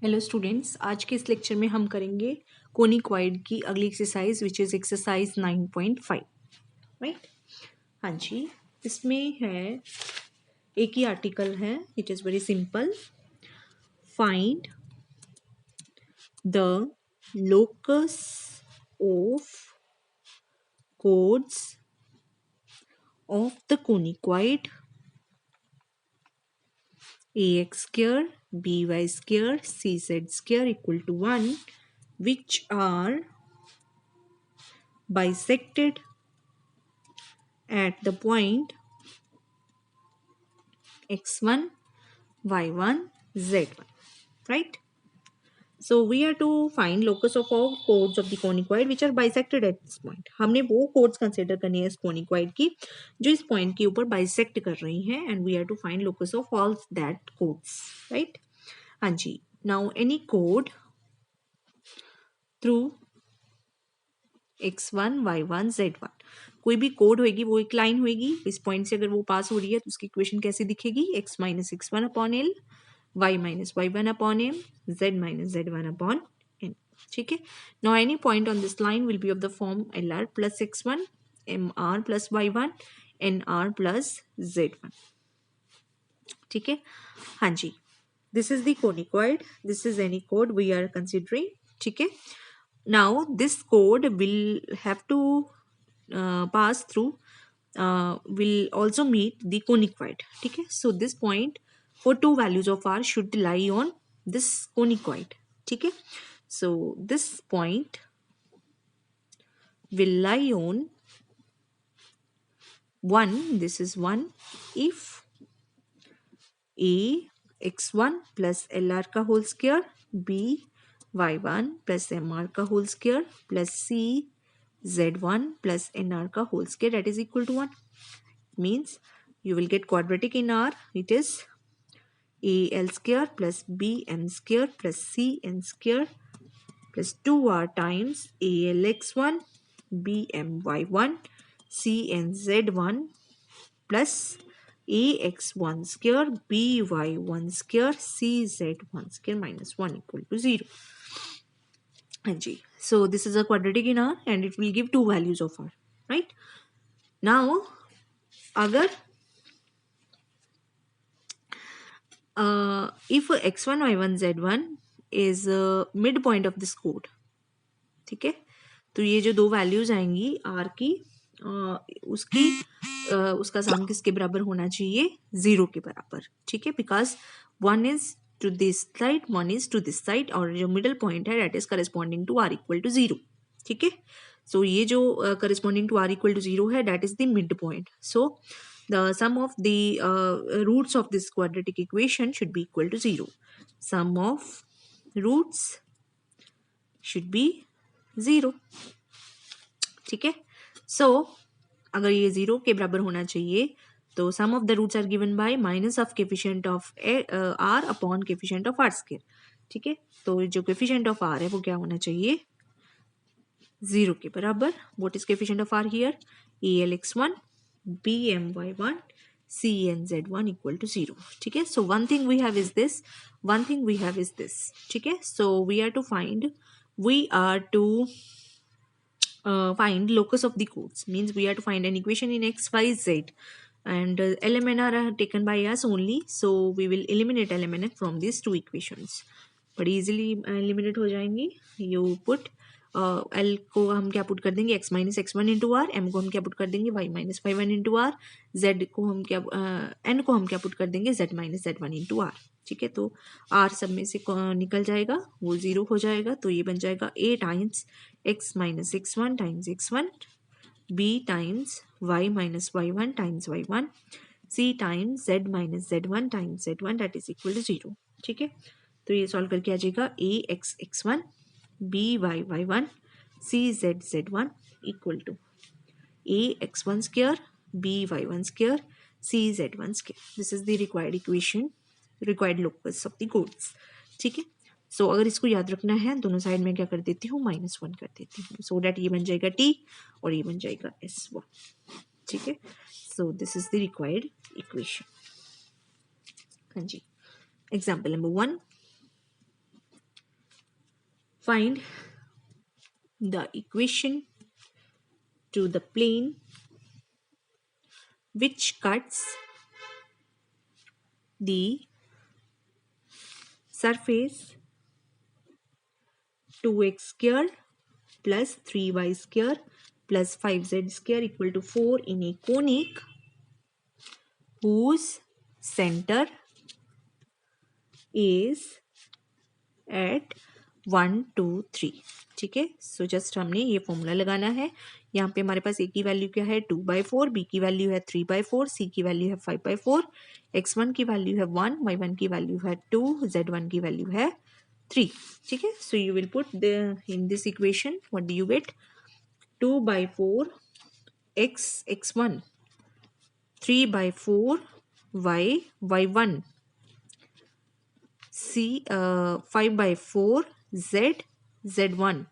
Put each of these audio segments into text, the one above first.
Hello students, आज के इस लेक्चर में हम करेंगे कोनिक्वाइड की अगली exercise which is exercise 9.5। Right. हाँ जी, इसमें है एक ही आर्टिकल है। It is very simple. Find the locus of chords of the conicoid ax square by square cz square equal to 1 which are bisected at the point x1, y1, z1. Right? So we are to find locus of all chords of the conicoid which are bisected at this point. हमने वो chords consider करनी है इस conicoid की जो इस point के ऊपर bisect कर रही हैं, and we are to find locus of all that chords. Right? हाँ जी. Now any chord through x1, y1, z1 कोई भी कोड होगी वो एक लाइन होगी। इस पॉइंट से अगर वो पास हो रही है तो उसकी इक्वेशन कैसे दिखेगी? x minus x1 upon L, y minus y1 upon M, z minus z1 upon N. ठीक है। Now any point on this line will be of the form L R plus x1, M R plus y1, N R plus z1। ठीक है। हाँ जी, this is the conicoid, this is any कोड we are considering. ठीक है। Now this code will have to pass through will also meet the conicoid. ठीक है। So this point for two values of r should lie on this conicoid. ठीक है। So this point will lie on 1, this is 1, if a x1 plus lr का whole square, b y1 plus mr का whole square plus c z1 plus nr का whole square that is equal to 1. Means you will get quadratic in r. It is al square plus bm square plus cn square plus 2r times alx1 bmy1 cnz1 plus ax1 square by1 square cz1 square minus 1 equal to 0. हाँ जी, so this is a quadratic in R and it will give two values of R, right? Now अगर if x1 y1 z1 is midpoint of this code, ठीक है, तो ये जो दो values आएंगी R की उसकी उसका सम किसके बराबर होना चाहिए? 0 के बराबर। ठीक है, because one is to this side, one is to this side, और जो मिडल पॉइंट है that is corresponding to R equal to 0। ठीक है। सो ये जो corresponding to R equal to 0 है that is the mid point. So the sum of the roots of this quadratic equation should be equal to 0. Sum of roots should be 0. ठीक है। सो अगर ये 0 के बराबर होना चाहिए तो sum of the roots are given by minus of coefficient of R upon coefficient of R square. ठीक है। तो जो कोएफिशिएंट ऑफ आर है वो क्या होना चाहिए? 0 के बराबर। What is coefficient of R here? alx1 bmy1 cnz1 equal to 0. ठीक है। So one thing we have is this, one thing we have is this. ठीक है। So we are to find locus of the codes. Means we have to find an equation in x, y, z, and lmn are taken by us only, so we will eliminate lmn from these two equations. बड़ी easily eliminate हो जाएंगी। You put l को हम क्या put कर देंगे? x minus x1 into R, m को हम क्या पुट कर देंगे? y minus y1 into R, z को हम क्या n को हम क्या पुट कर देंगे? z minus z1 into R. ठीक है। तो r सब में से निकल जाएगा, वो 0 हो जाएगा, तो ये बन जाएगा a times x minus x1 times x1, b times y minus y1 times y1, c times z minus z1 times z1 that is equal to 0। ठीक है। तो ये सॉल्व करके आ जाएगा a x x1 b y y1 c z z1 equal to a x1 square b y1 square c z1 square. This is the required equation, required locus of the chords. ठीक है। सो अगर इसको याद रखना है दोनों साइड में क्या कर देती हूँ? -1 कर देती हूँ, सो डैट ये बन जाएगा t और ये बन जाएगा s1। ठीक है। So this is the required equation. हाँ जी। Example number 1, Find the equation to the plane which cuts the surface 2x square plus 3y square plus 5z square equal to 4 in a conic whose center is at 1 2 3। ठीक है, so just हमने ये formula लगाना है। यहाँ पे हमारे पास ए की वैल्यू क्या है 2/4, बी की वैल्यू है 3/4, सी की वैल्यू है 5/4, x1 की वैल्यू है 1, y1 की वैल्यू है 2, z1 की वैल्यू है 3। ठीक है, so you will put the in this equation what do you get 2/4 x1, 3/4 y1, c 5/4 z1,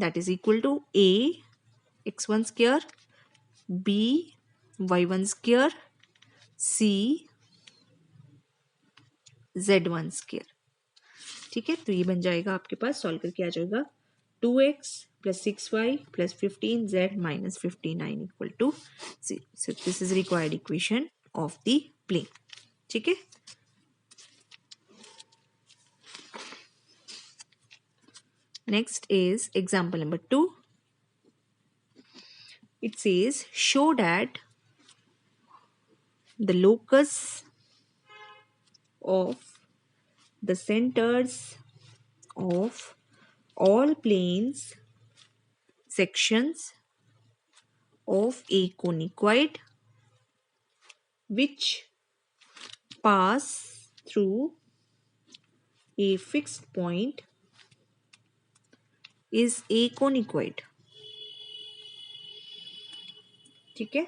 that is equal to a x1 square, b y1 square, c z1 square। ठीक है, तो ये बन जाएगा आपके पास, सॉल्व करके आ जाएगा 2x plus 6y plus 15z minus 59 equal to 0। So this is required equation of the plane। ठीक है, next is example number 2। It says show that the locus of the centers of all planes sections of a conicoid which pass through a fixed point is a conicoid। ठीक है,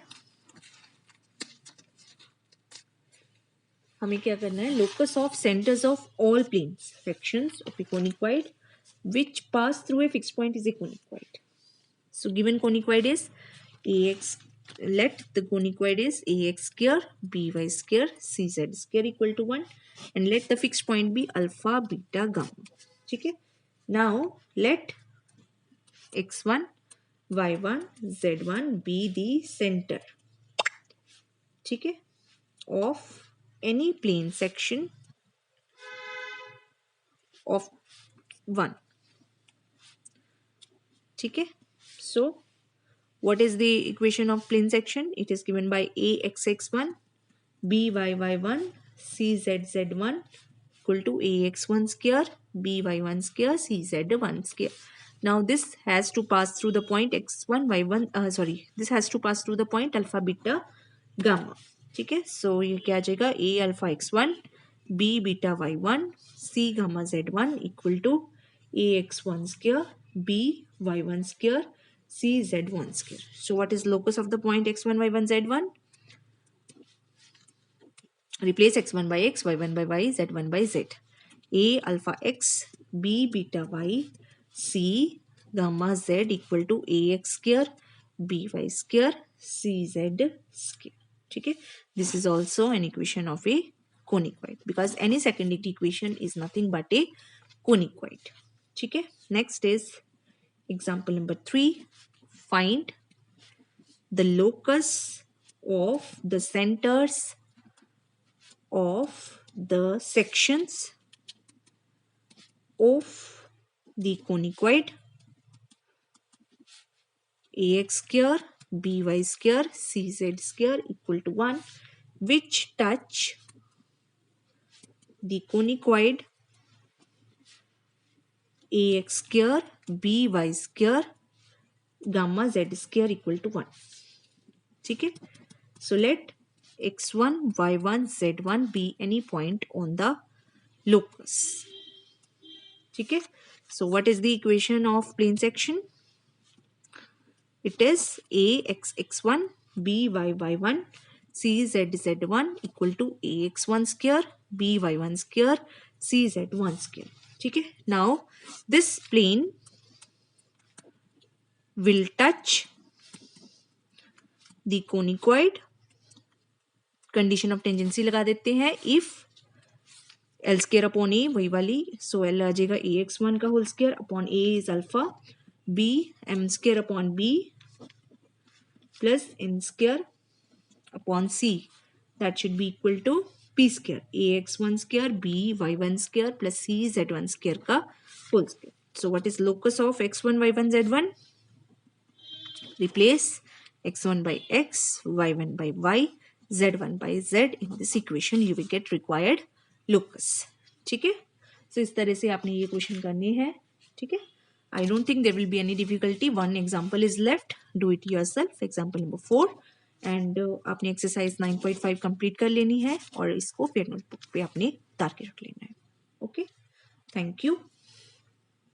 हमें क्या करना है, locus of centres of all planes sections of a conicoid which pass through a fixed point is a conicoid। So given conicoid is ax, let the conicoid is ax square by square cz square equal to 1 and let the fixed point be alpha beta gamma। ठीक है, now let x1 y1 z1 be the center, ठीक है, of any plane section of 1। ठीक है, so what is the equation of plane section? It is given by axx1 byy1 czz1 equal to ax1 square by1 square cz1 square। Now this has to pass through the point x1 y1 this has to pass through the point alpha beta gamma। ठीक है, so ये क्या आ जाएगा, a alpha x1 b beta y1 c gamma z1 equal to ax1 square b y1 square c z1 square। So what is locus of the point x1 y1 z1? Replace x1 by x, y1 by y, z1 by z। a alpha x b beta y c gamma z equal to ax square by square cz square। ठीक है, this is also an equation of a conicoid because any second equation is nothing but a conicoid। ठीक है, next is example number 3। Find the locus of the centers of the sections of the conicoid ax square by square cz square equal to 1 which touch the conicoid ax square by square gamma z square equal to 1। ठीक है, so let x1 y1 z1 be any point on the locus। ठीक है, so what is the equation of plane section? It is axx1 by1 czz1 equal to ax1 square by1 square cz1 square। ठीक है, now this plane will touch the conicoid। Condition of tangency लगा देते हैं, if L square upon A वही वाली, so L आ जाएगा A X one का whole square upon A is alpha, B M square upon B plus N square upon C, that should be equal to P square, A X one square B Y one square plus C Z one square का whole square. So what is locus of x1 y1 z1? Replace x1 by x, y1 by y, z1 by z in this equation. You will get required locus. ठीक है. So इस तरह से आपने ये question करने हैं. ठीक है. I don't think there will be any difficulty. One example is left. Do it yourself. Example number 4. And आपने एक्सरसाइज 9.5 कंप्लीट कर लेनी है और इसको फिर नोटबुक पे आपने उतार के रख लेना है. ओके. Thank you.